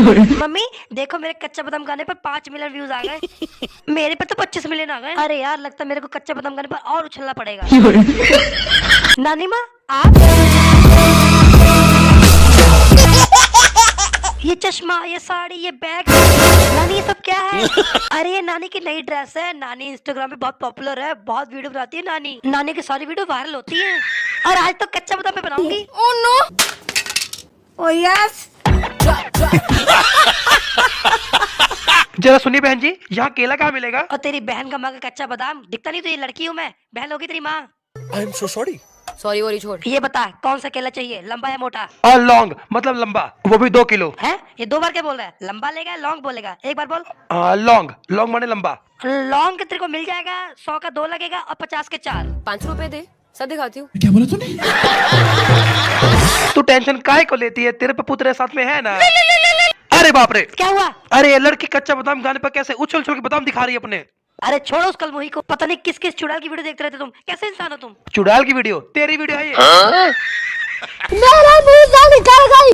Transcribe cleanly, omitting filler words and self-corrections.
Mummy देखो मेरे कच्चा बादाम गाने पर 5 मिलियन व्यूज आ गए। मेरे पर तो 25 मिलियन आ गए। अरे यार लगता है मेरे को कच्चा बादाम गाने पर और उछलना पड़ेगा। नानी माँ आप ये चश्मा, ये साड़ी, ये बैग, नानी ये सब क्या है? अरे ये नानी की नई ड्रेस है। नानी इंस्टाग्राम पे बहुत पॉपुलर है, बहुत वीडियो बनाती है नानी। नानी की सारी वीडियो वायरल होती है। और आज तो कच्चा बादाम पे बनाऊंगी। Oh no, oh yes. जरा सुनिए बहन जी, यहाँ केला कहाँ मिलेगा? और तेरी बहन का माँ का कच्चा बादाम दिखता नहीं? तो ये लड़की हूँ मैं, बहन होगी तेरी माँ। I am so sorry. Sorry वोरी छोड़, ये बता कौन सा केला चाहिए, लंबा या मोटा? और लॉन्ग मतलब लंबा, वो भी 2 किलो। है ये 2 बार क्या बोल रहा है? लंबा लेगा लॉन्ग बोलेगा? एक बार बोल। लॉन्ग, लॉन्ग माने लंबा। लॉन्ग तेरे को मिल जाएगा, 100 का 2 लगेगा और 50 के 4। 5 रुपए दे, सब दिखाती हूँ। क्या बोला तूने? तू टेंशन काहे को लेती है, तेरे पप्पू तेरे साथ में है ना। अरे बाप रे, क्या हुआ? अरे ये लड़की कच्चा बादाम गाने पर कैसे उछल उछल के बादाम दिखा रही है अपने। अरे छोड़ो उस कलमुही को, पता नहीं किस किस चुड़ैल की वीडियो देखते रहते तुम। कैसे इंसान हो तुम? चुड़ैल की वीडियो? तेरी वीडियो है ये। मेरा मुंह निकल गई।